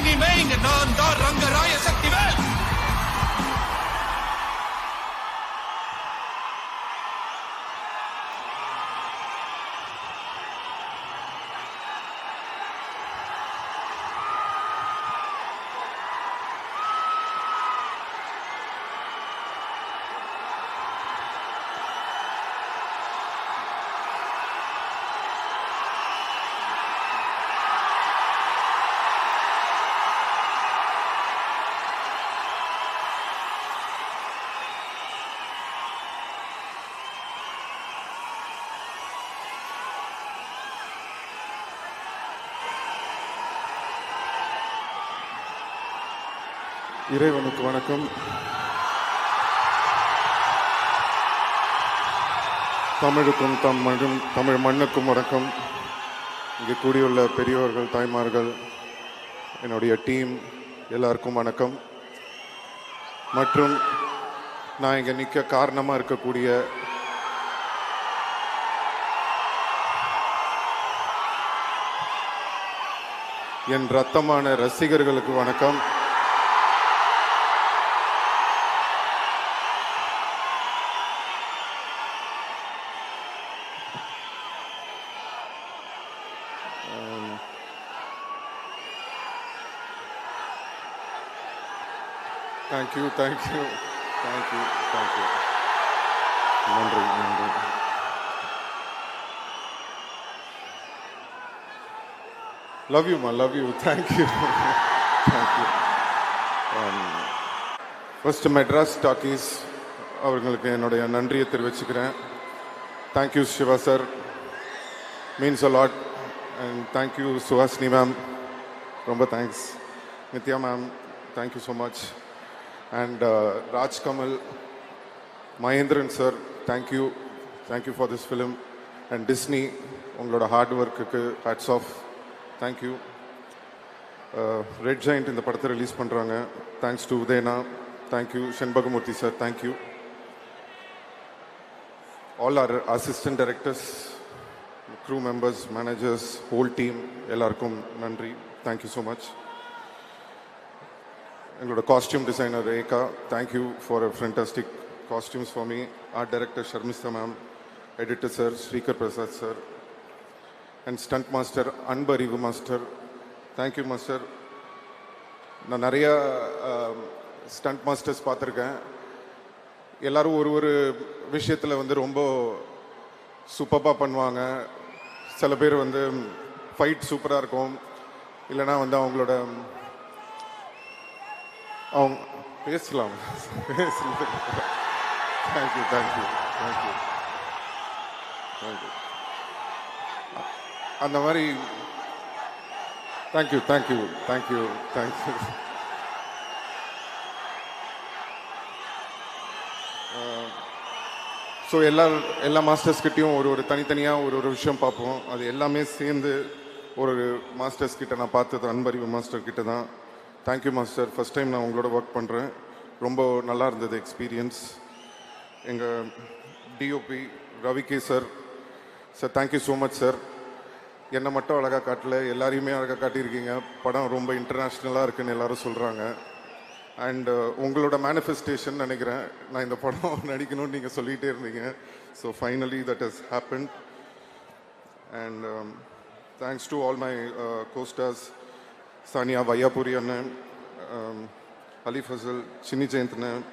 இனிமே இங்க நான் தான் ரங்கராய சக்திவேல். இறைவனுக்கு வணக்கம். தமிழுக்கும் தமிழ் மண்ணுக்கும் வணக்கம். இங்கே கூடியுள்ள பெரியோர்கள், தாய்மார்கள், என்னுடைய டீம் எல்லாருக்கும் வணக்கம். மற்றும் நான் இங்கே நிற்க காரணமாக இருக்கக்கூடிய என் ரத்தமான ரசிகர்களுக்கு வணக்கம். Thank you. நன்றி. Love you, ma. Love you. Thank you. First, Madras Talkies அவர்களுக்கு என்னுடைய நன்றியை தெரிவிச்சுக்கிறேன். Thank you, Shiva sir. Means a lot. And thank you, Suhasini ma'am. ரொம்ப thanks. Nithya ma'am, thank you so much. And Raj Kamal, Mahendran sir, thank you for this film. And Disney, உங்களோட hard ஒர்க்குக்கு hats off. Thank you. Red Giant இந்த படத்தை release பண்ணுறாங்க. Thanks to உதயனா. Thank you. Shenbagamoorthy sir, thank you. All our assistant directors, crew members, managers, whole team எல்லாருக்கும் நன்றி. Thank you so much. எங்களோட costume designer Rekha, thank you for a fantastic costumes for me. Art director Sharmistha ma'am, editor sir Sreekar Prasad sir, and stunt master Anbariv master, thank you master. நான் நிறையா stunt masters பார்த்துருக்கேன். எல்லோரும் ஒரு விஷயத்தில் வந்து ரொம்ப சூப்பராக பண்ணுவாங்க. சில பேர் வந்து ஃபைட் சூப்பராக இருக்கும், இல்லைனா வந்து அவங்க பேசலாம். தேங்க்யூ. அந்த மாதிரி தேங்க்யூ. ஸோ எல்லா மாஸ்டர்ஸ்கிட்டையும் ஒரு தனித்தனியாக ஒரு விஷயம் பார்ப்போம். அது எல்லாமே சேர்ந்து ஒரு மாஸ்டர்ஸ் கிட்ட நான் பார்த்தது அன்பறிவு மாஸ்டர் கிட்ட தான். Thank you master. ஃபஸ்ட் டைம் நான் உங்களோட ஒர்க் பண்ணுறேன். ரொம்ப நல்லா இருந்தது எக்ஸ்பீரியன்ஸ். எங்கள் DOP Ravi K sir, thank you so much sir. என்னை மட்டும் அழகாக காட்டல, எல்லாரையுமே அழகாக காட்டியிருக்கீங்க. படம் ரொம்ப இன்டர்நேஷ்னலாக இருக்குன்னு எல்லாரும் சொல்கிறாங்க. அண்டு உங்களோட மேனிஃபெஸ்டேஷன் நினைக்கிறேன், நான் இந்த படம் நடிக்கணும்னு நீங்கள் சொல்லிகிட்டே இருந்தீங்க. So finally that has happen. And thanks to all my costars, Saniya Vaiyapuri அண்ணன், அலி ஃபசல், சின்னி ஜெயந்த்ண்ணன்,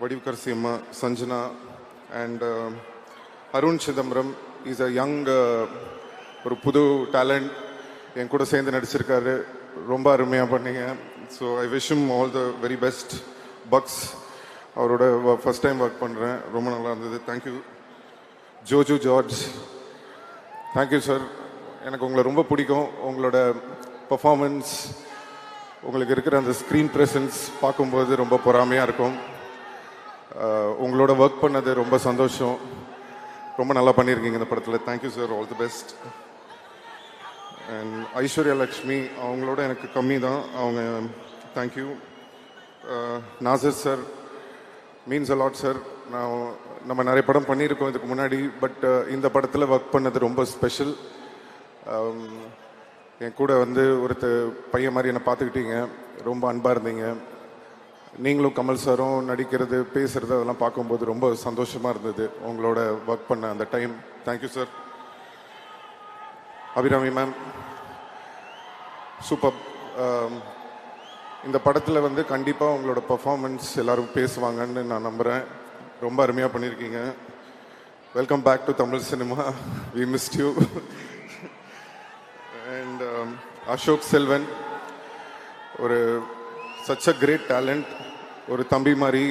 வடிவுக்கர் சிம்மா, Sanjana, and Arun Chidambaram. Is a young, ஒரு புது டேலண்ட். என் கூட சேர்ந்து நடிச்சிருக்காரு. ரொம்ப அருமையாக பண்ணீங்க. So I wish him all the very best. பக்ஸ் அவரோட ஃபஸ்ட் டைம் ஒர்க் பண்ணுறேன். ரொம்ப நல்லா இருந்தது. Thank you. Joju George, thank you sir. எனக்கு உங்களை ரொம்ப பிடிக்கும். உங்களோட பர்ஃபார்மன்ஸ், உங்களுக்கு இருக்கிற அந்த ஸ்க்ரீன் ப்ரெசன்ஸ் பார்க்கும்போது ரொம்ப பொறாமையாக இருக்கும். உங்களோட ஒர்க் பண்ணது ரொம்ப சந்தோஷம். ரொம்ப நல்லா பண்ணியிருக்கீங்க இந்த படத்தில். Thank you sir. All the best. And Aishwarya Lakshmi, அவங்களோட எனக்கு கம்மி தான். அவங்க thank you. Nassar sir, means a lot sir. நம்ம நிறைய படம் பண்ணியிருக்கோம் இதுக்கு முன்னாடி, பட் இந்த படத்தில் ஒர்க் பண்ணது ரொம்ப ஸ்பெஷல். என் கூட வந்து பையன் மாதிரி என்னை பார்த்துக்கிட்டீங்க, ரொம்ப அன்பாக இருந்தீங்க. நீங்களும் கமல் சாரும் நடிக்கிறது, பேசுகிறது அதெல்லாம் பார்க்கும்போது ரொம்ப சந்தோஷமாக இருந்தது. உங்களோட ஒர்க் பண்ண அந்த time. Thank you sir. Abhirami ma'am, super. இந்த படத்தில் வந்து கண்டிப்பாக உங்களோட பர்ஃபார்மன்ஸ் எல்லோரும் பேசுவாங்கன்னு நான் நம்புகிறேன். ரொம்ப அருமையாக பண்ணியிருக்கீங்க. Welcome back to Tamil cinema. We missed you. And Ashok Selvan, ஒரு சச் அ கிரேட் டேலண்ட். ஒரு தம்பி மாதிரி.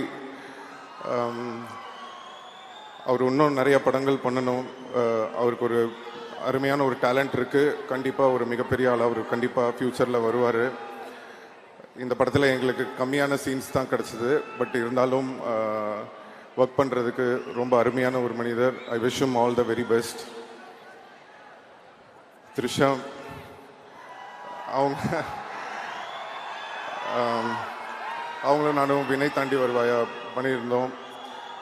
அவர் இன்னும் நிறைய படங்கள் பண்ணணும். அவருக்கு ஒரு அருமையான ஒரு டேலண்ட் இருக்குது. கண்டிப்பாக ஒரு மிகப்பெரிய ஆள். அவர் கண்டிப்பாக ஃப்யூச்சரில் வருவார். இந்த படத்தில் எங்களுக்கு கம்மியான சீன்ஸ் தான் கிடச்சிது. பட் இருந்தாலும் ஒர்க் பண்ணுறதுக்கு ரொம்ப அருமையான ஒரு மனிதர். ஐ wish him all the very best. Trisha, அவங்களும் நானும் வினை தாண்டி வருவாயா பண்ணியிருந்தோம்.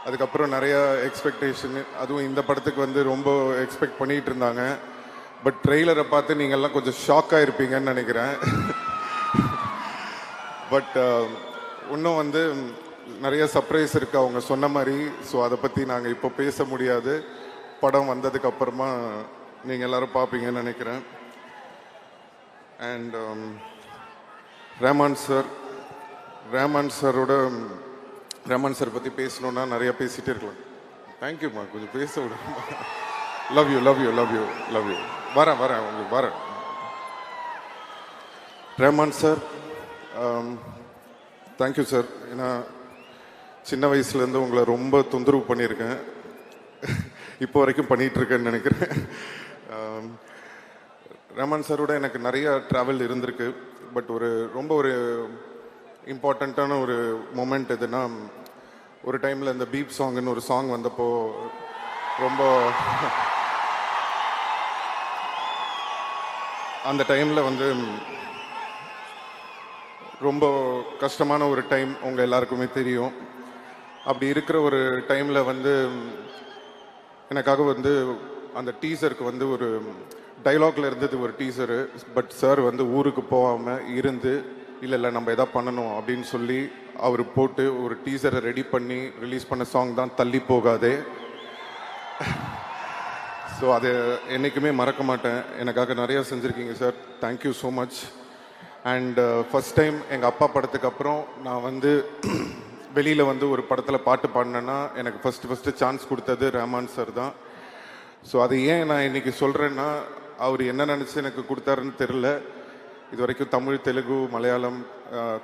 அதுக்கப்புறம் நிறைய எக்ஸ்பெக்டேஷன், அதுவும் இந்த படத்துக்கு வந்து ரொம்ப எக்ஸ்பெக்ட் பண்ணிகிட்டு இருந்தாங்க. பட் ட்ரெய்லரை பார்த்து நீங்கள்லாம் கொஞ்சம் ஷாக்காக இருப்பீங்கன்னு நினைக்கிறேன். பட் இன்னும் வந்து நிறைய சர்ப்ரைஸ் இருக்குது அவங்க சொன்ன மாதிரி. ஸோ அதை பற்றி நாங்கள் இப்போ பேச முடியாது. படம் வந்ததுக்கப்புறமா நீங்கள் எல்லோரும் பார்ப்பீங்கன்னு நினைக்கிறேன். அண்ட் ரஹ்மான் சார் பற்றி பேசணுன்னா நிறைய பேசிகிட்டே இருக்கலாம். தேங்க்யூம்மா, கொஞ்சம் பேச விட. Love you. வரேன் உங்களுக்கு வரேன். Rahman sir, thank you sir. ஏன்னா சின்ன வயசுலேருந்து உங்களை ரொம்ப தொந்தரவு பண்ணியிருக்கேன். இப்போ வரைக்கும் பண்ணிகிட்ருக்கேன்னு நினைக்கிறேன். ரஹ்மான் சாரோட எனக்கு நிறைய ட்ராவல் இருந்திருக்கு. பட் ரொம்ப ஒரு இம்பார்ட்டண்ட்டான ஒரு மொமெண்ட் எதுனா, ஒரு டைமில் இந்த பீப் சாங்குன்னு ஒரு சாங் வந்தப்போ ரொம்ப அந்த டைமில் வந்து ரொம்ப கஷ்டமான ஒரு டைம், உங்கள் எல்லாருக்குமே தெரியும். அப்படி இருக்கிற ஒரு டைமில் வந்து எனக்காக வந்து அந்த டீசருக்கு வந்து ஒரு டைலாக்ல இருந்தது ஒரு டீசரு. பட் சார் வந்து ஊருக்கு போகாமல் இருந்து, இல்லை நம்ம எதாவது பண்ணணும் அப்படின்னு சொல்லி அவர் போட்டு ஒரு டீசரை ரெடி பண்ணி ரிலீஸ் பண்ண சாங் தான் தள்ளி போகாதே. ஸோ அதை என்றைக்குமே மறக்க மாட்டேன். எனக்காக நிறையா செஞ்சுருக்கீங்க sir. Thank you so much. And first time எங்கள் அப்பா படத்துக்கு அப்புறம் நான் வந்து வெளியில் வந்து ஒரு படத்தில் பாட்டு பாடினேன்னா எனக்கு ஃபஸ்ட்டு சான்ஸ் கொடுத்தது ரஹ்மான் சார் தான். ஸோ அது ஏன் நான் இன்றைக்கி சொல்கிறேன்னா, அவர் என்ன நினச்சி எனக்கு கொடுத்தாருன்னு தெரில. இது வரைக்கும் தமிழ், தெலுங்கு, மலையாளம்,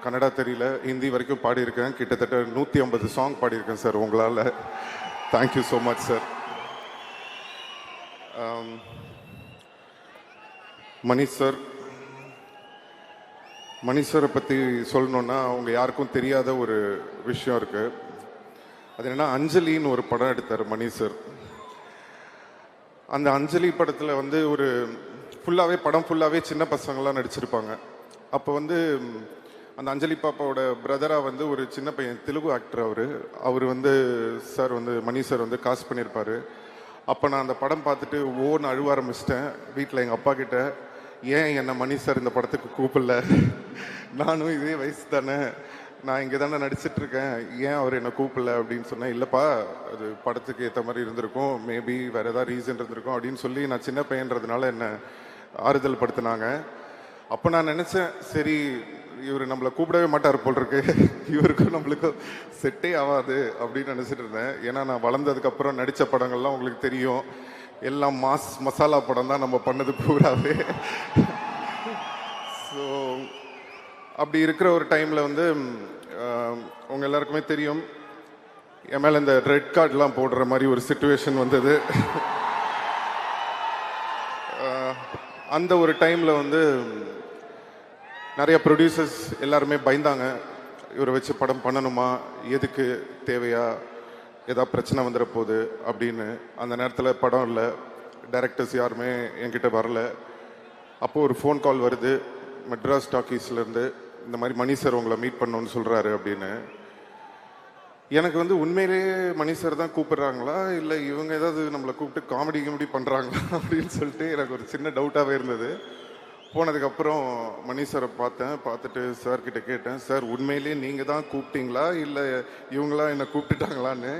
கன்னடா தெரியல, ஹிந்தி வரைக்கும் பாடியிருக்கேன். கிட்டத்தட்ட 150 சாங் பாடியிருக்கேன் சார் உங்களால். Thank you so much sir. Mani சாரை பற்றி சொல்லணுன்னா, அவங்க யாருக்கும் தெரியாத ஒரு விஷயம் இருக்குது. அது என்னென்னா, அஞ்சலின்னு ஒரு படம் எடுத்தார் மணி சார். அந்த அஞ்சலி படத்தில் வந்து படம் ஃபுல்லாகவே சின்ன பசங்களாம் நடிச்சிருப்பாங்க. அப்போ வந்து அந்த அஞ்சலி பாப்பாவோட பிரதராக வந்து ஒரு சின்ன பையன், தெலுங்கு ஆக்டர் அவர் வந்து சார் வந்து மணி சார் வந்து காசு பண்ணியிருப்பார். அப்போ நான் அந்த படம் பார்த்துட்டு ஓன்னு அழுவ ஆரம்பிச்சிட்டேன். வீட்டில் எங்கள் அப்பா கிட்ட, ஏன் என்னை மணி சார் இந்த படத்துக்கு கூப்பிடல, நானும் இதே வயசு தானே, நான் இங்கே தானே நடிச்சிட்ருக்கேன், ஏன் அவர் என்னை கூப்பிடல அப்படின்னு சொன்னேன். இல்லைப்பா, அது படத்துக்கு ஏற்ற மாதிரி இருந்திருக்கும், மேபி வேறு ஏதாவது ரீசன் இருந்திருக்கும் அப்படின்னு சொல்லி, நான் சின்ன பையன்றதுனால என்னை ஆறுதல் படுத்தினாங்க. அப்போ நான் நினச்சேன், சரி இவர் நம்மளை கூப்பிடவே மாட்டார் போல் இருக்கு, இவருக்கும் நம்மளுக்கும் செட்டே ஆகாது அப்படின்னு நினச்சிட்டு இருந்தேன். ஏன்னா நான் வளர்ந்ததுக்கப்புறம் நடித்த படங்கள்லாம் உங்களுக்கு தெரியும், எல்லாம் மசாலா படம் தான் நம்ம பண்ணது பூராவே. ஸோ அப்படி இருக்கிற ஒரு டைமில் வந்து உங்கள் எல்லாருக்குமே தெரியும், என் மேலே இந்த ரெட் கார்டெலாம் போடுற மாதிரி ஒரு சிச்சுவேஷன் வந்தது. அந்த ஒரு டைமில் வந்து நிறைய ப்ரொடியூசர்ஸ் எல்லாருமே பயந்தாங்க, இவரை வச்சு படம் பண்ணணுமா, எதுக்கு, தேவையா, ஏதாவது பிரச்சனை வந்துட போகுது அப்படின்னு. அந்த நேரத்தில் படம் இல்லை, டைரக்டர்ஸ் யாருமே என்கிட்ட வரல. அப்போது ஒரு ஃபோன் கால் வருது மெட்ராஸ் டாக்கீஸ்லேருந்து, இந்த மாதிரி மணி சார் உங்களை மீட் பண்ணணுன்னு சொல்கிறாரு அப்படின்னு. எனக்கு வந்து உண்மையிலேயே மணி சார் தான் கூப்பிடுறாங்களா, இல்லை இவங்க ஏதாவது நம்மளை கூப்பிட்டு காமெடி பண்ணுறாங்களா அப்படின்னு சொல்லிட்டு எனக்கு ஒரு சின்ன டவுட்டாகவே இருந்தது. போனதுக்கப்புறம் மணி சாரை பார்த்தேன். பார்த்துட்டு சார் கிட்ட கேட்டேன், சார் உண்மையிலேயே நீங்கள் தான் கூப்பிட்டீங்களா இல்லை இவங்களா என்னை கூப்பிட்டுட்டாங்களான்னு.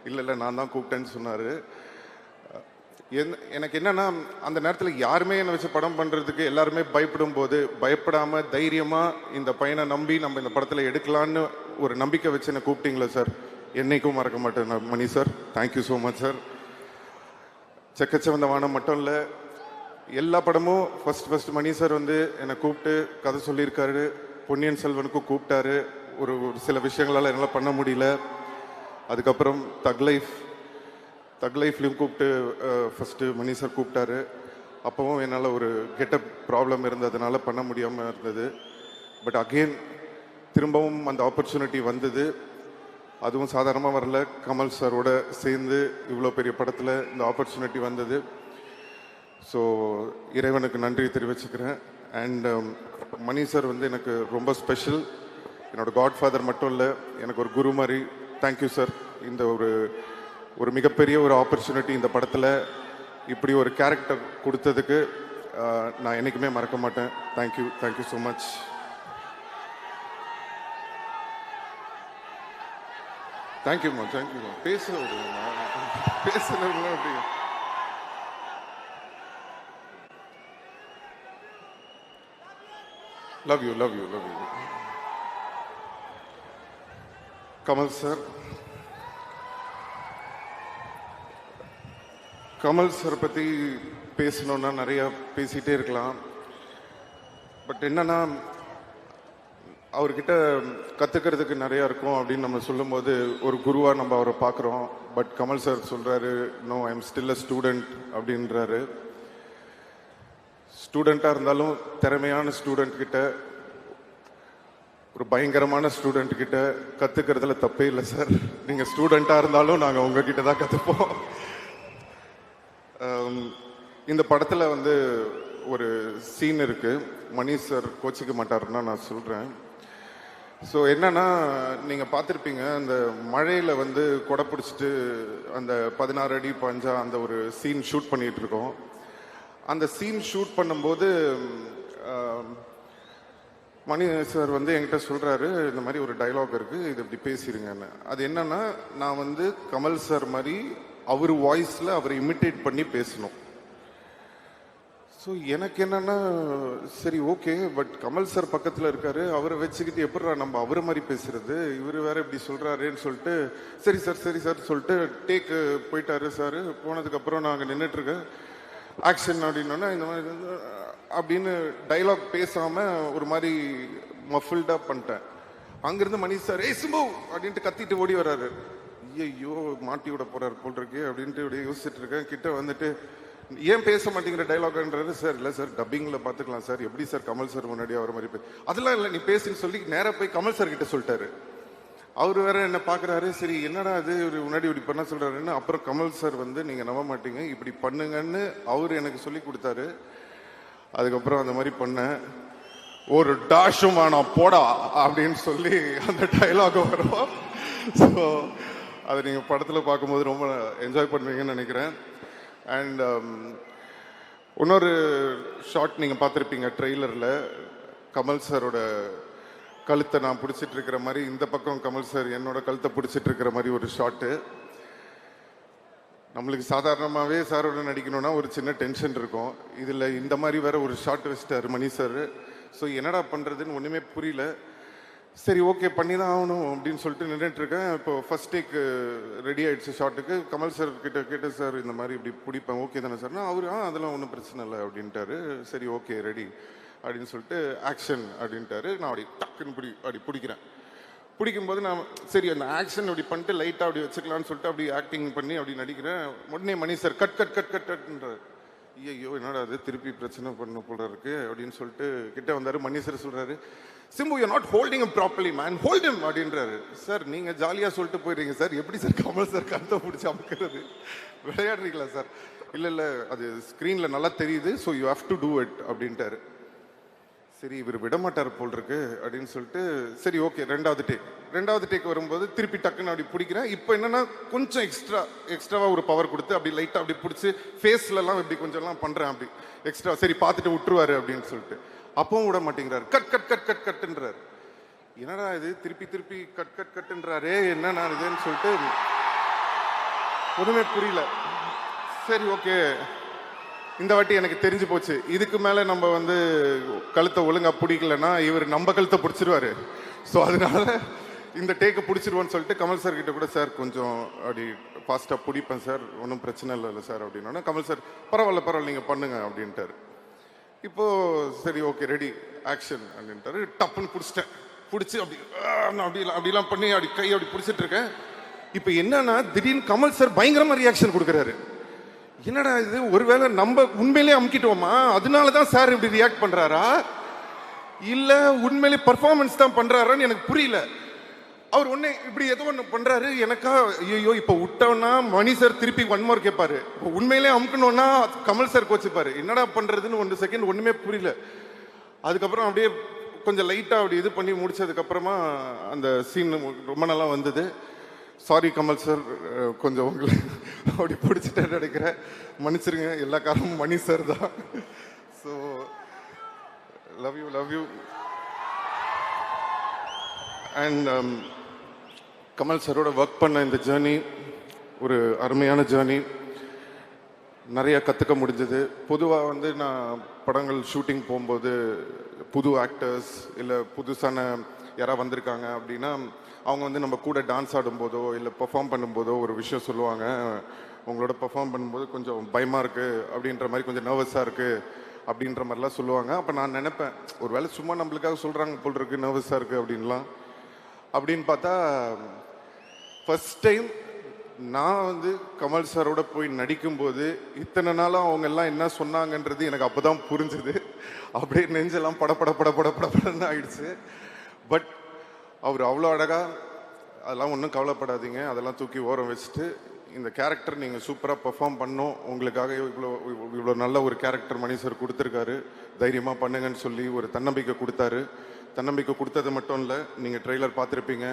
இல்லை இல்லை நான் தான் கூப்பிட்டேன்னு சொன்னார். எனக்கு என்னன்னா அந்த நேரத்தில் யாருமே என்னை வச்சு படம் பண்ணுறதுக்கு எல்லாருமே பயப்படும் போது பயப்படாமல் தைரியமாக இந்த பையனை நம்பி நம்ம இந்த படத்தில் எடுக்கலான்னு ஒரு நம்பிக்கை வச்சு என்னை கூப்பிட்டீங்களா சார், என்னைக்கும் மறக்க மாட்டேன் Mani sir. Thank you so much sir. Chekkachivantha Vaanam மட்டும் இல்லை, எல்லா படமும் ஃபர்ஸ்ட் மணி சார் வந்து என்னை கூப்பிட்டு கதை சொல்லியிருக்காரு. பொன்னியின் செல்வனுக்கும் கூப்பிட்டாரு. ஒரு சில விஷயங்களால் என்னால் பண்ண முடியல. அதுக்கப்புறம் தக் லைஃப்லையும் கூப்பிட்டு ஃபஸ்ட்டு மணி சார் கூப்பிட்டாரு. அப்போவும் என்னால் ஒரு கெட்டப் ப்ராப்ளம் இருந்ததுனால பண்ண முடியாமல் இருந்தது. பட் அகெயின் திரும்பவும் அந்த ஆப்பர்ச்சுனிட்டி வந்தது. அதுவும் சாதாரணமாக வரல. கமல் சாரோட சேர்ந்து இவ்வளோ பெரிய படத்தில் இந்த ஆப்பர்ச்சுனிட்டி வந்தது. ஸோ இறைவனுக்கு நன்றி தெரிவிச்சுக்கிறேன். அண்ட் மணி சார் வந்து எனக்கு ரொம்ப ஸ்பெஷல். என்னோடய காட்ஃபாதர் மட்டும் இல்லை, எனக்கு ஒரு குரு மாதிரி. Thank you sir. இந்த ஒரு மிகப்பெரிய ஒரு ஆப்பர்ச்சுனிட்டி இந்த படத்தில் இப்படி ஒரு கேரக்டர் கொடுத்ததுக்கு நான் என்றைக்குமே மறக்க மாட்டேன். Thank you so much. தேங்க்யூம்மா. பேசுகிறேன் அப்படி. Love you. கமல் சார் பற்றி பேசணுன்னா நிறையா பேசிகிட்டே இருக்கலாம். பட் என்னன்னா அவர்கிட்ட கற்றுக்கிறதுக்கு நிறையா இருக்கும் அப்படின்னு நம்ம சொல்லும்போது ஒரு குருவாக நம்ம அவரை பார்க்குறோம். பட் கமல் சார் சொல்கிறாரு, no I am still a student அப்படின்றாரு. ஸ்டூடெண்ட்டாக இருந்தாலும் திறமையான ஸ்டூடெண்ட் கிட்ட, ஒரு பயங்கரமான ஸ்டூடெண்ட் கிட்ட கற்றுக்கிறதுல தப்பே இல்லை சார். நீங்கள் ஸ்டூடெண்ட்டாக இருந்தாலும் நாங்கள் உங்ககிட்ட தான் கற்றுப்போம். இந்த படத்தில் வந்து ஒரு சீன் இருக்குது. மணி சார் கோச்சிக்க மாட்டாருன்னா நான் சொல்கிறேன். ஸோ என்னன்னா நீங்கள் பார்த்துருப்பீங்க, அந்த மழையில் வந்து கொடை பிடிச்சிட்டு அந்த 16 அடி பாஞ்சா அந்த ஒரு சீன் ஷூட் பண்ணிகிட்டு இருக்கோம். அந்த சீன் ஷூட் பண்ணும்போது மணி சார் வந்து என்கிட்ட சொல்கிறாரு, இந்த மாதிரி ஒரு டைலாக் இருக்குது, இது இப்படி பேசிடுங்கன்னு. அது என்னன்னா, நான் வந்து கமல் சார் மாதிரி அவர் வாய்ஸில் அவரை இமிட்டேட் பண்ணி பேசணும். ஸோ எனக்கு என்னன்னா, சரி ஓகே, பட் கமல் சார் பக்கத்தில் இருக்காரு, அவரை வச்சுக்கிட்டு எப்படிடா நம்ம அவரை மாதிரி பேசுறது, இவர் வேற இப்படி சொல்கிறாருன்னு சொல்லிட்டு சரி சார் சொல்லிட்டு டேக்கு போயிட்டாரு சார். போனதுக்கப்புறம் நாங்கள் நின்றுட்டுருக்கேன். ஆக்ஷன் அப்படின்னோன்னா இந்த மாதிரி அப்படின்னு டைலாக் பேசாமல் ஒரு மாதிரி மஃபில்டாக பண்ணிட்டேன். அங்கேருந்து மணி சார் ஏய் சிம்பு அப்படின்ட்டு கத்திட்டு ஓடி வர்றாரு. ஐயோ மாட்டி விட போகிறார் போல் இருக்கு அப்படின்ட்டு இப்படி யோசிச்சுட்டு இருக்கேன். கிட்ட வந்துட்டு ஏன் பேச மாட்டேங்கிற டைலாக்ன்றாரு. சார் இல்லை சார் டப்பிங்கில் பார்த்துக்கலாம் சார், எப்படி சார் கமல் சார் முன்னாடி அவர் மாதிரி அதெல்லாம் இல்லை, நீ பேசுன்னு சொல்லி நேராக போய் கமல் சார் கிட்ட சொல்லிட்டாரு. அவர் வேற என்ன பார்க்குறாரு, சரி என்னடா அது ஒரு முன்னாடி இப்படி பண்ண சொல்கிறாருன்னு. அப்புறம் கமல் சார் வந்து நீங்கள் நம்ப மாட்டீங்க, இப்படி பண்ணுங்கன்னு அவர் எனக்கு சொல்லி கொடுத்தாரு. அதுக்கப்புறம் அந்த மாதிரி பண்ணேன். ஒரு டாஷும் வேணாம் போடா அப்படின்னு சொல்லி அந்த டைலாக் வரும். ஸோ அதை நீங்கள் படத்தில் பார்க்கும்போது ரொம்ப என்ஜாய் பண்ணுவீங்கன்னு நினைக்கிறேன். அண்ட் இன்னொரு ஷார்ட் நீங்கள் பார்த்துருப்பீங்க ட்ரெய்லரில், கமல் சாரோட கழுத்தை நான் பிடிச்சிட்டு இருக்கிற மாதிரி, இந்த பக்கம் கமல் சார் என்னோட கழுத்தை பிடிச்சிட்டு இருக்கிற மாதிரி ஒரு ஷாட்டு. நம்மளுக்கு சாதாரணமாகவே சாரோட நடிக்கணும்னா ஒரு சின்ன டென்ஷன் இருக்கும். இதில் இந்த மாதிரி வேற ஒரு ஷாட் வச்சிட்டாரு மணி சார். ஸோ என்னடா பண்ணுறதுன்னு ஒன்றுமே புரியல. சரி ஓகே பண்ணி தான் ஆகணும் அப்படின்னு சொல்லிட்டு நின்றுட்டுருக்கேன். இப்போ ஃபர்ஸ்ட் டேக் ரெடி ஆகிடுச்சு ஷாட்டுக்கு. கமல் சார் கிட்ட கேட்டு, சார் இந்த மாதிரி இப்படி பிடிப்பேன் ஓகே தானே சார்னா அவர் அதெல்லாம் ஒன்றும் பிரச்சனை இல்லை அப்படின்ட்டாரு. சரி ஓகே ரெடி அப்படின்னு சொல்லிட்டு ஆக்ஷன் அப்படின்ட்டாரு. நான் அப்படி டக்குன்னு அப்படி பிடிக்கிறேன். பிடிக்கும்போது நான் சரி அந்த ஆக்ஷன் அப்படி பண்ணிட்டு லைட்டாக அப்படி வச்சுக்கலான்னு சொல்லிட்டு அப்படி ஆக்டிங் பண்ணி அப்படி நடிக்கிறேன். உடனே மணி சார் கட்ன்றார். ஐயோ என்னடா அது திருப்பி பிரச்சனை பண்ண போல இருக்கு அப்படின்னு சொல்லிட்டு கிட்ட வந்தார். மணி சார் சொல்கிறாரு, Simbu you not holding him properly man, hold him அப்படின்றாரு. சார் நீங்கள் ஜாலியாக சொல்லிட்டு போயிடுறீங்க சார், எப்படி சார் கமல் சார் கருத்தை பிடிச்சி அமுக்கிறது, விளையாடுறீங்களா சார்? இல்லை அது ஸ்க்ரீனில் நல்லா தெரியுது, so you have to do it அப்படின்ட்டாரு. சரி இவர் விடமாட்டார் போல் இருக்கு அப்படின்னு சொல்லிட்டு சரி ஓகே ரெண்டாவது டேக் வரும்போது திருப்பி டக்குன்னு அப்படி பிடிக்கிறேன். இப்போ என்னன்னா கொஞ்சம் எக்ஸ்ட்ராவா ஒரு பவர் கொடுத்து அப்படி லைட்டா அப்படி பிடிச்சி ஃபேஸ்லலாம் இப்படி கொஞ்சம்லாம் பண்றேன் அப்படி எக்ஸ்ட்ரா. சரி பார்த்துட்டு விட்டுருவாரு அப்படின்னு சொல்லிட்டு அப்பவும் விட மாட்டேங்கிறாரு. கட் கட் கட் கட் கட்டுன்றாரு. என்னடா இது திருப்பி கட் கட் கட்டுன்றாரே என்ன நான் இதுன்னு சொல்லிட்டு ஒண்ணுமே புரியல. சரி ஓகே இந்த வாட்டி எனக்கு தெரிஞ்சு போச்சு, இதுக்கு மேல நம்ம வந்து கழுத்தை ஒழுங்கா பிடிக்கலன்னா இவர் நம்ம கழுத்தை பிடிச்சிருவாரு. ஸோ அதனால இந்த டேக்கை பிடிச்சிருவோன்னு சொல்லிட்டு கமல் சார் கிட்ட கூட சார் கொஞ்சம் அப்படி ஃபாஸ்ட்டாக பிடிப்பேன் சார், ஒன்றும் பிரச்சனை இல்லை சார் அப்படின்னா கமல் சார் பரவாயில்ல நீங்கள் பண்ணுங்க அப்படின்ட்டாரு. இப்போ சரி ஓகே ரெடி ஆக்ஷன் அப்படின்ட்டாரு. டப்புன்னு பிடிச்சி அப்படி அப்படிலாம் பண்ணி அப்படி கை அப்படி பிடிச்சிட்டு இருக்கேன். இப்போ என்னன்னா திடீர்னு கமல் சார் பயங்கரமா ரியாக்ஷன் கொடுக்குறாரு. என்னடா இது, ஒருவேளை நம்ம உண்மையிலேயே அமுக்கிட்டோமா, அதனாலதான் சார் இப்படி ரியாக்ட் பண்றாரா இல்ல உண்மையிலே பர்ஃபார்மன்ஸ் தான் பண்றாரான்னு எனக்கு புரியல. அவர் ஒன்னே இப்படி ஏதோ ஒன்று பண்றாரு. எனக்கா ஐயோ இப்ப விட்டோம்னா மணி சார் திருப்பி ஒன் மோர் கேட்பாரு, உண்மையிலே அமுக்கணும்னா கமல் சார் கோச்சுப்பாரு. என்னடா பண்றதுன்னு 1 செகண்ட் ஒண்ணுமே புரியல. அதுக்கப்புறம் அப்படியே கொஞ்சம் லைட்டா அப்படி இது பண்ணி முடிச்சதுக்கு அப்புறமா அந்த சீன் ரொம்ப நல்லா வந்தது. சாரி கமல் சார், கொஞ்சம் உங்களை அப்படி பிடிச்சிட்டு நினைக்கிறேன், மன்னிச்சிருங்க. எல்லா காரணமும் மணி சார் தான். So love you and Kamal சாரோட ஒர்க் பண்ண இந்த ஜேர்னி ஒரு அருமையான ஜேர்னி. நிறைய கற்றுக்க முடிஞ்சது. பொதுவாக வந்து நான் படங்கள் ஷூட்டிங் போகும்போது புது ஆக்டர்ஸ் இல்லை புதுசான யாராவது வந்திருக்காங்க அப்படின்னா அவங்க வந்து நம்ம கூட டான்ஸ் ஆடும்போதோ இல்லை பெர்ஃபார்ம் பண்ணும்போதோ ஒரு விஷயம் சொல்லுவாங்க, உங்களோட பெர்ஃபார்ம் பண்ணும்போது கொஞ்சம் பயமாக இருக்குது அப்படின்ற மாதிரி, கொஞ்சம் நர்வஸாக இருக்குது அப்படின்ற மாதிரிலாம் சொல்லுவாங்க. அப்போ நான் நினைப்பேன் ஒரு வேளை சும்மா நம்மளுக்காக சொல்கிறாங்க போல் இருக்குது நர்வஸாக இருக்குது அப்படின்லாம். அப்படின்னு பார்த்தா ஃபர்ஸ்ட் டைம் நான் வந்து கமல் சாரோட போய் நடிக்கும்போது இத்தனை நாளும் அவங்க எல்லாம் என்ன சொன்னாங்கன்றது எனக்கு அப்போ தான் புரிஞ்சுது. அப்படியே நெஞ்செல்லாம் படப்படன்னு ஆயிடுச்சு. பட் அவர் அவ்வளோ அழகாக, அதெல்லாம் ஒன்றும் கவலைப்படாதீங்க, அதெல்லாம் தூக்கி ஓரம் வச்சுட்டு இந்த கேரக்டர் நீங்கள் சூப்பராக பெர்ஃபார்ம் பண்ணோம், உங்களுக்காக இவ்வளோ நல்ல ஒரு கேரக்டர் மணி சார் கொடுத்துருக்காரு, தைரியமாக பண்ணுங்கன்னு சொல்லி ஒரு தன்னம்பிக்கை கொடுத்தாரு. தன்னம்பிக்கை கொடுத்தது மட்டும் இல்லை, நீங்கள் ட்ரெய்லர் பார்த்துருப்பீங்க,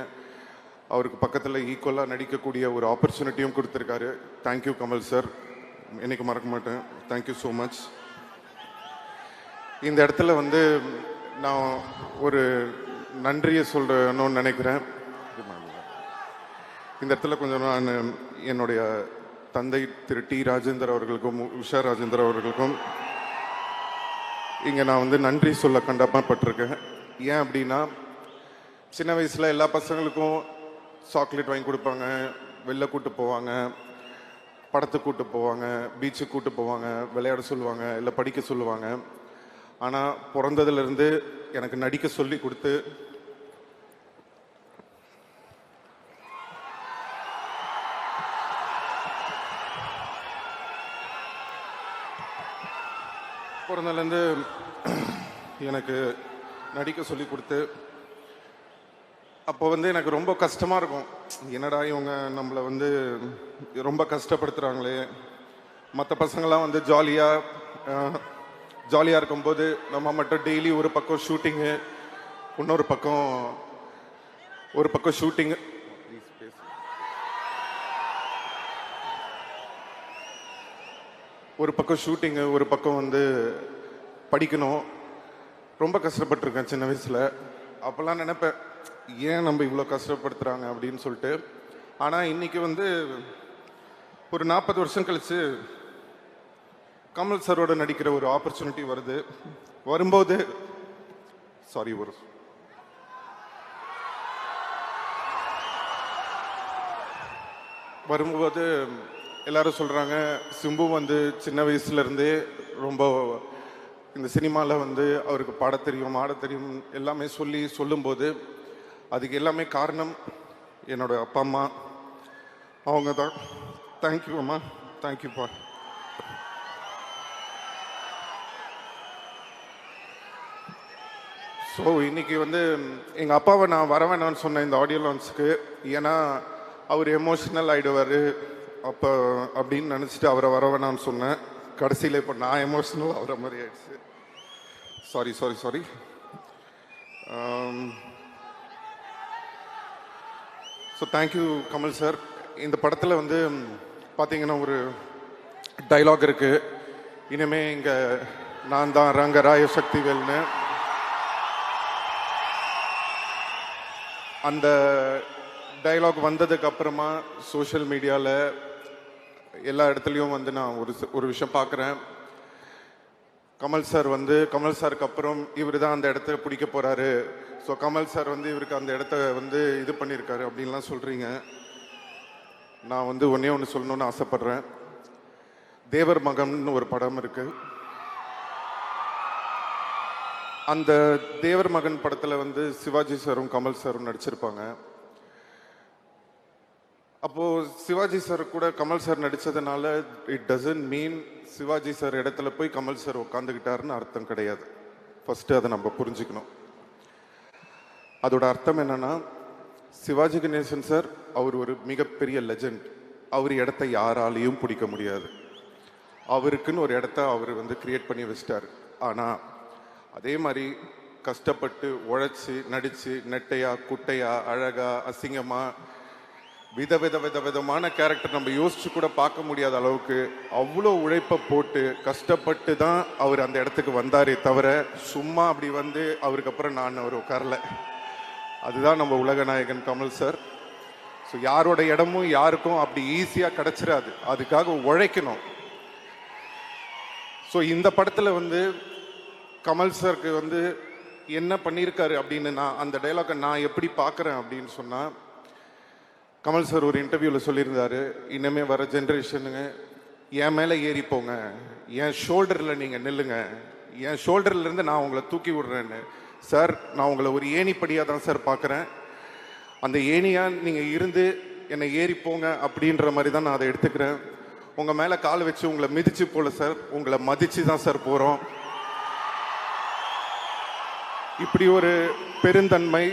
அவருக்கு பக்கத்தில் ஈக்குவலாக நடிக்கக்கூடிய ஒரு ஆப்பர்ச்சுனிட்டியும் கொடுத்துருக்காரு. தேங்க்யூ கமல் சார், என்னைக்கு மறக்க மாட்டேன். Thank you so much. இந்த இடத்துல வந்து நான் ஒரு நன்றியை சொல்லணும்னு நினைக்கிறேன். இந்த இடத்துல கொஞ்சம் நான் என்னுடைய தந்தை திரு டி ராஜேந்தர் அவர்களுக்கும் உஷா ராஜேந்தர் அவர்களுக்கும் இங்கே நான் வந்து நன்றி சொல்ல கடமைப்பட்டிருக்கேன். ஏன் அப்படின்னா சின்ன வயசில் எல்லா பசங்களுக்கும் சாக்லேட் வாங்கி கொடுப்பாங்க, வெளில கூட்டு போவாங்க, படத்துக்கு கூட்டு போவாங்க, பீச்சுக்கு கூட்டு போவாங்க, விளையாட சொல்லுவாங்க, இல்லை படிக்க சொல்லுவாங்க. ஆனால் பிறந்ததுலேருந்து எனக்கு நடிக்க சொல்லி கொடுத்து பிறந்ததுலேருந்து எனக்கு நடிக்க சொல்லி கொடுத்து அப்போ வந்து எனக்கு ரொம்ப கஷ்டமாக இருக்கும். என்னடா இவங்க நம்மளை வந்து ரொம்ப கஷ்டப்படுத்துகிறாங்களே. மற்ற பசங்களாம் வந்து ஜாலியாக இருக்கும்போது நம்ம மட்டும் டெய்லி ஒரு பக்கம் ஷூட்டிங்கு, இன்னொரு பக்கம் ஷூட்டிங்கு, ஒரு பக்கம் வந்து படிக்கணும். ரொம்ப கஷ்டப்பட்டிருக்கேன் சின்ன வயசில். அப்போல்லாம் நினைப்பேன் ஏன் நம்ம இவ்வளோ கஷ்டப்படுத்துகிறாங்க அப்படின்னு சொல்லிட்டு. ஆனால் இன்னைக்கு வந்து ஒரு 40 வருஷம் கழிச்சு கமல் சாரோட நடிக்கிற ஒரு ஆப்பர்ச்சுனிட்டி வரும்போது எல்லாரும் சொல்கிறாங்க சிம்பு வந்து சின்ன வயசுலேருந்தே ரொம்ப இந்த சினிமாவில் வந்து அவருக்கு பாடத் தெரியும், ஆடத் தெரியும் எல்லாமே சொல்லும்போது அதுக்கு எல்லாமே காரணம் என்னோட அப்பா அம்மா, அவங்க தான். தேங்க்யூ அம்மா, தேங்க்யூப்பா. ஸோ இன்னைக்கு வந்து எங்கள் அப்பாவை நான் வர வேணான்னு சொன்னேன் இந்த ஆடியோ லான்ச்சுக்கு. ஏன்னா அவர் எமோஷ்னல் ஆகிடுவார் அப்போ அப்படின்னு நினச்சிட்டு அவரை வர வேணான்னு சொன்னேன். கடைசியில் இப்போ நான் எமோஷ்னல் ஆகிற மாதிரி ஆயிடுச்சு. Sorry. So thank you Kamal sir. இந்த படத்தில் வந்து பார்த்தீங்கன்னா ஒரு டைலாக் இருக்குது, இனிமே இங்கே நான் தான் ரங்கராய சக்திவேல்னு. அந்த டைலாக் வந்ததுக்கு அப்புறமா சோஷியல் மீடியாவில் எல்லா இடத்துலையும் வந்து நான் ஒரு விஷயம் பார்க்குறேன். கமல் சாருக்கு அப்புறம் இவர் தான் அந்த இடத்த பிடிக்க போகிறாரு, ஸோ கமல் சார் வந்து இவருக்கு அந்த இடத்த வந்து இது பண்ணியிருக்காரு அப்படின்லாம் சொல்கிறீங்க. நான் வந்து ஒன்றே ஒன்று சொல்லணும்னு ஆசைப்பட்றேன். தேவர் மகன் ஒரு படம் இருக்குது. அந்த தேவர் மகன் படத்தில் வந்து சிவாஜி சாரும் கமல் சாரும் நடிச்சிருப்பாங்க. அப்போது சிவாஜி சார் கூட கமல் சார் நடித்ததுனால it doesn't mean Sivaji sir இடத்துல போய் கமல் சார் உட்காந்துக்கிட்டாருன்னு அர்த்தம் கிடையாது. ஃபஸ்ட்டு அதை நம்ம புரிஞ்சுக்கணும். அதோட அர்த்தம் என்னன்னா, சிவாஜி கணேசன் சார் அவர் ஒரு மிகப்பெரிய லெஜண்ட். அவர் இடத்த யாராலையும் பிடிக்க முடியாது. அவருக்குன்னு ஒரு இடத்த அவர் வந்து கிரியேட் பண்ணி வச்சிட்டார். ஆனால் அதே மாதிரி கஷ்டப்பட்டு உழைச்சி நடித்து நெட்டையா குட்டையா அழகா அசிங்கமாக விதமான கேரக்டர் நம்ம யோசிச்சு கூட பார்க்க முடியாத அளவுக்கு அவ்வளோ உழைப்பை போட்டு கஷ்டப்பட்டு தான் அவர் அந்த இடத்துக்கு வந்தாரே தவிர சும்மா அப்படி வந்து அவருக்கு அப்புறம் நான் அவர் உட்காரல. அதுதான் நம்ம உலக நாயகன் கமல் சார். ஸோ யாரோட இடமும் யாருக்கும் அப்படி ஈஸியாக கிடச்சிடாது, அதுக்காக உழைக்கணும். ஸோ இந்த படத்தில் வந்து கமல் சாருக்கு வந்து என்ன பண்ணியிருக்காரு அப்படின்னு நான் அந்த டைலாக்கை நான் எப்படி பார்க்குறேன் அப்படின்னு சொன்னால், கமல் சார் ஒரு இன்டர்வியூவில் சொல்லியிருந்தாரு, இனிமே வர ஜென்ரேஷனுங்க என் மேலே ஏறி போங்க, என் ஷோல்டரில் நீங்கள் நில்லுங்க, என் ஷோல்டர்லேருந்து நான் உங்களை தூக்கி விடுறேன்னு. சார், நான் உங்களை ஒரு ஏணிப்படியாக தான் சார் பார்க்குறேன். அந்த ஏணியாக நீங்கள் இருந்து என்னை ஏறி போங்க அப்படின்ற மாதிரி தான் நான் அதை எடுத்துக்கிறேன். உங்கள் மேலே கால் வச்சு உங்களை மிதிச்சு போல சார், உங்களை மதித்து தான் சார் போகிறோம். இப்படி ஒரு பெருந்தன்மை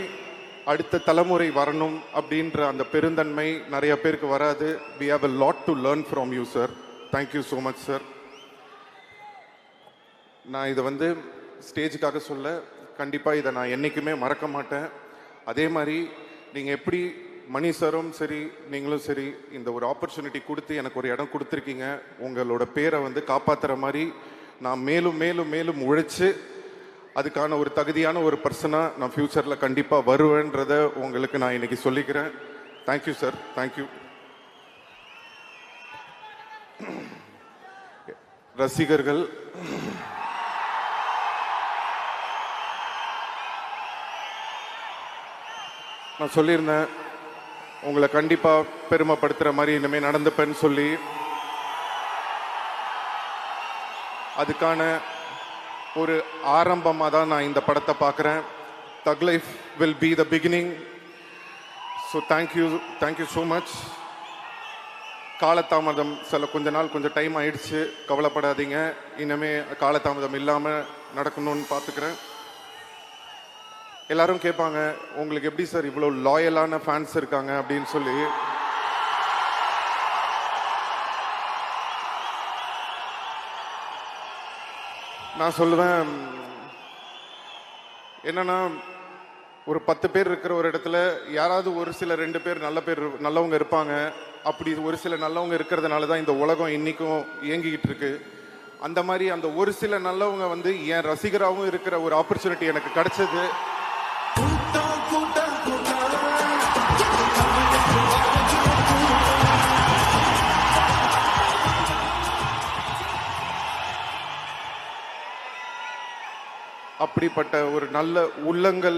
அடுத்த தலைமுறை வரணும் அப்படின்ற அந்த பெருந்தன்மை நிறைய பேருக்கு வராது. we have a lot to learn from you sir. thank you so much sir. நான் இதை வந்து ஸ்டேஜுக்காக சொல்ல, கண்டிப்பாக இதை நான் என்றைக்குமே மறக்க மாட்டேன். அதே மாதிரி நீங்கள் எப்படி மணி சாரும் சரி நீங்களும் சரி இந்த ஒரு ஆப்பர்ச்சுனிட்டி கொடுத்து எனக்கு ஒரு இடம் கொடுத்துருக்கீங்க, உங்களோட பேரை வந்து காப்பாற்றுற மாதிரி நான் மேலும் மேலும் மேலும் உழைச்சு அதுக்கான ஒரு தகுதியான ஒரு பர்சனாக நான் ஃப்யூச்சரில் கண்டிப்பாக வருவேன்றத உங்களுக்கு நான் இன்னைக்கு சொல்லிக்கிறேன். Thank you sir, thank you. ரசிகர்கள், நான் சொல்லியிருந்தேன் உங்களை கண்டிப்பாக பெருமைப்படுத்துகிற மாதிரி இனிமேல் நடந்துப்பேன்னு சொல்லி. அதுக்கான ஒரு ஆரம்பமாக தான் நான் இந்த படத்தை பார்க்குறேன். தக் life will be the beginning. So thank you so much. காலதாமதம் கொஞ்ச நாள் கொஞ்சம் டைம் ஆயிடுச்சு, கவலைப்படாதீங்க. இனிமே காலதாமதம் இல்லாமல் நடக்கணும்னு பார்த்துக்கிறேன். எல்லாரும் கேட்பாங்க, உங்களுக்கு எப்படி சார் இவ்வளோ லாயலான ஃபேன்ஸ் இருக்காங்க அப்படின்னு சொல்லி. நான் சொல்லுவேன் என்னன்னா, ஒரு 10 பேர் இருக்கிற ஒரு இடத்துல யாராவது ஒரு சில 2 பேர் நல்லவங்க இருப்பாங்க. அப்படி ஒரு சில நல்லவங்க இருக்கிறதுனால தான் இந்த உலகம் இன்னைக்கும் இயங்கிக்கிட்டு இருக்கு. அந்த மாதிரி அந்த ஒரு சில நல்லவங்க வந்து என் ரசிகராகவும் இருக்கிற ஒரு ஆப்பர்ச்சுனிட்டி எனக்கு கிடைச்சது. அப்படிப்பட்ட ஒரு நல்ல உள்ளங்கள்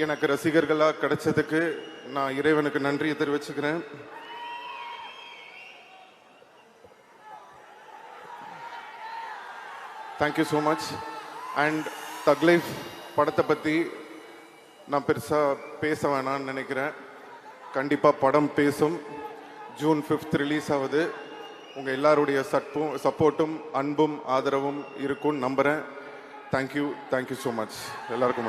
எனக்கு ரசிகர்களாக கிடைச்சதுக்கு நான் இறைவனுக்கு நன்றியை தெரிவிச்சுக்கிறேன். Thank you so much. அண்ட் தக் லைஃப் படத்தை பற்றி நான் பெருசாக பேச வேணான்னு நினைக்கிறேன். கண்டிப்பாக படம் பேசும். ஜூன் 5 ரிலீஸ் ஆகுது. உங்கள் எல்லாருடைய சப்போர்ட்டும் அன்பும் ஆதரவும் இருக்கும்னு நம்புகிறேன். Thank you so much. எல்லாருக்கும்